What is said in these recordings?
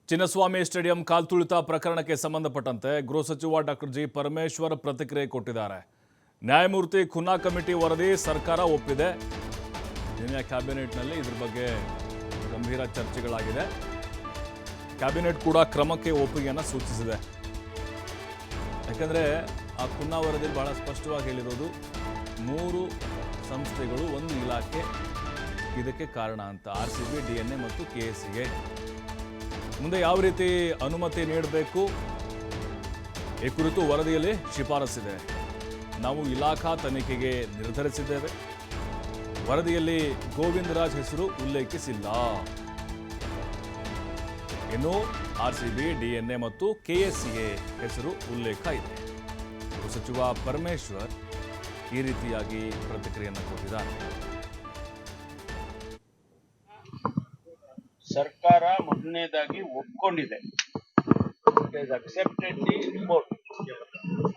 Chinnaswamy stadium ಕಾಲ್ತುಳಿತ ಪ್ರಕರಣಕ್ಕೆ ಸಂಬಂಧಪಟ್ಟಂತೆ ಗೃಹ ಸಚಿವ ಡಾಕ್ಟರ್ ಜಿ ಪರಮೇಶ್ವರ್ ಪ್ರತಿಕ್ರಿಯೆ ಕೊಟ್ಟಿದ್ದಾರೆ. ನ್ಯಾಯಮೂರ್ತಿ ಖುನ್ನಾ ಕಮಿಟಿ ವರದಿ ಸರ್ಕಾರ ಒಪ್ಪಿದೆ. ನಿನ್ನೆ ಕ್ಯಾಬಿನೆಟ್ನಲ್ಲಿ ಇದ್ರ ಬಗ್ಗೆ ಗಂಭೀರ ಚರ್ಚೆಗಳಾಗಿದೆ. ಕ್ಯಾಬಿನೆಟ್ ಕೂಡ ಕ್ರಮಕ್ಕೆ ಒಪ್ಪಿಗೆಯನ್ನು ಸೂಚಿಸಿದೆ. ಯಾಕಂದರೆ ಆ ಖುನ್ನಾ ವರದಿಯಲ್ಲಿ ಬಹಳ ಸ್ಪಷ್ಟವಾಗಿ ಹೇಳಿರೋದು 3 ಸಂಸ್ಥೆಗಳು, 1 ಇಲಾಖೆ ಇದಕ್ಕೆ ಕಾರಣ ಅಂತ. RCB, DNA ಮತ್ತು KSCA. ಮುಂದೆ ಯಾವ ರೀತಿ ಅನುಮತಿ ನೀಡಬೇಕು ಈ ಕುರಿತು ವರದಿಯಲ್ಲಿ ಶಿಫಾರಸಿದೆ. ನಾವು ಇಲಾಖಾ ತನಿಖೆಗೆ ನಿರ್ಧರಿಸಿದ್ದೇವೆ. ವರದಿಯಲ್ಲಿ ಗೋವಿಂದರಾಜ್ ಹೆಸರು ಉಲ್ಲೇಖಿಸಿಲ್ಲ. ಇನ್ನು RCB, DNA ಮತ್ತು KSCA ಹೆಸರು ಉಲ್ಲೇಖ ಇದೆ. ಸಚಿವ ಪರಮೇಶ್ವರ್ ಈ ರೀತಿಯಾಗಿ ಪ್ರತಿಕ್ರಿಯೆಯನ್ನು ಕೊಟ್ಟಿದ್ದಾರೆ. ಸರ್ಕಾರ ಮೊದಲನೇದಾಗಿ ಒಪ್ಕೊಂಡಿದೆ. It is accepted the report.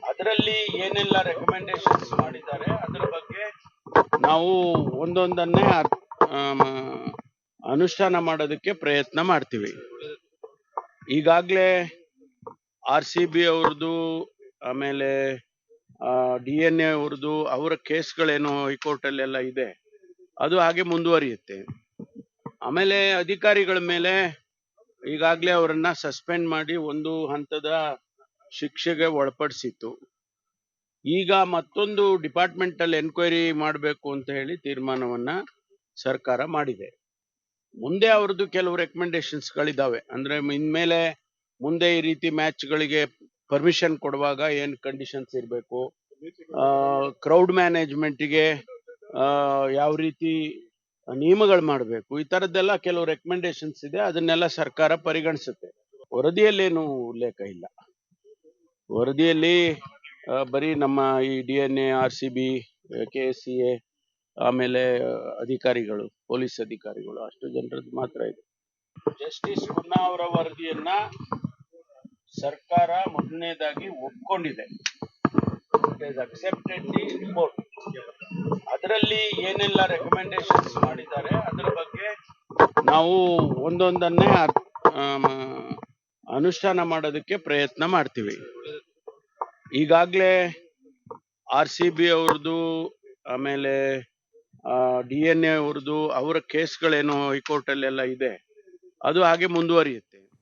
ಅದರಲ್ಲಿ ಏನೆಲ್ಲ ರೆಕಮೆಂಡೇಶನ್ಸ್ ಮಾಡಿದ್ದಾರೆ ಅದರ ಬಗ್ಗೆ ನಾವು ಒಂದೊಂದನ್ನೇ ಅನುಷ್ಠಾನ ಮಾಡೋದಕ್ಕೆ ಪ್ರಯತ್ನ ಮಾಡ್ತೀವಿ. ಈಗಾಗಲೇ RCB ಅವ್ರದ್ದು, ಆಮೇಲೆ DNA ಅವ್ರದ್ದು, ಅವರ ಕೇಸ್ಗಳೇನೋ ಹೈಕೋರ್ಟಲ್ಲೆಲ್ಲ ಇದೆ, ಅದು ಹಾಗೆ ಮುಂದುವರಿಯುತ್ತೆ. ಆಮೇಲೆ ಅಧಿಕಾರಿಗಳ ಮೇಲೆ ಈಗಾಗಲೇ ಅವರನ್ನ ಸಸ್ಪೆಂಡ್ ಮಾಡಿ ಒಂದು ಹಂತದ ಶಿಕ್ಷೆಗೆ ಒಳಪಡಿಸಿತ್ತು. ಈಗ ಮತ್ತೊಂದು ಡಿಪಾರ್ಟ್ಮೆಂಟಲ್ ಎನ್ಕ್ವೈರಿ ಮಾಡಬೇಕು ಅಂತ ಹೇಳಿ ತೀರ್ಮಾನವನ್ನ ಸರ್ಕಾರ ಮಾಡಿದೆ. ಮುಂದೆ ಅವ್ರದ್ದು ಕೆಲವು ರೆಕಮೆಂಡೇಶನ್ಸ್ಗಳಿದ್ದಾವೆ. ಅಂದ್ರೆ ಇನ್ಮೇಲೆ ಮುಂದೆ ಈ ರೀತಿ ಮ್ಯಾಚ್ಗಳಿಗೆ ಪರ್ಮಿಷನ್ ಕೊಡುವಾಗ ಏನ್ ಕಂಡೀಷನ್ಸ್ ಇರಬೇಕು, ಕ್ರೌಡ್ ಮ್ಯಾನೇಜ್ಮೆಂಟಿಗೆ ಯಾವ ರೀತಿ ನಿಯಮಗಳು ಮಾಡಬೇಕು, ಈ ತರದ್ದೆಲ್ಲ ಕೆಲವು ರೆಕಮೆಂಡೇಶನ್ಸ್ ಇದೆ. ಅದನ್ನೆಲ್ಲ ಸರ್ಕಾರ ಪರಿಗಣಿಸುತ್ತೆ. ವರದಿಯಲ್ಲೇನು ಉಲ್ಲೇಖ ಇಲ್ಲ. ವರದಿಯಲ್ಲಿ ಬರೀ ನಮ್ಮ ಈ DNA, RCB, KSCA, ಆಮೇಲೆ ಅಧಿಕಾರಿಗಳು, ಪೊಲೀಸ್ ಅಧಿಕಾರಿಗಳು, ಅಷ್ಟು ಜನರದ್ದು ಮಾತ್ರ ಇದೆ. ಜಸ್ಟಿಸ್ ಖುನ್ನಾ ಅವರ ವರದಿಯನ್ನ ಸರ್ಕಾರ ಮೊದಲನೇದಾಗಿ ಒಪ್ಕೊಂಡಿದೆ. It is accepted the report. ಅದರಲ್ಲಿ ಏನೆಲ್ಲ ರೆಕಮೆಂಡೇಶನ್ಸ್ ಮಾಡಿದ್ದಾರೆ ಅದರ ಬಗ್ಗೆ ನಾವು ಒಂದೊಂದನ್ನೇ ಅನುಷ್ಠಾನ ಮಾಡೋದಕ್ಕೆ ಪ್ರಯತ್ನ ಮಾಡ್ತೀವಿ. ಈಗಾಗಲೇ RCB ಅವ್ರದ್ದು, ಆಮೇಲೆ DNA ಅವ್ರದ್ದು, ಅವರ ಕೇಸ್ಗಳೇನೋ ಹೈಕೋರ್ಟಲ್ಲೆಲ್ಲ ಇದೆ, ಅದು ಹಾಗೆ ಮುಂದುವರಿಯುತ್ತೆ.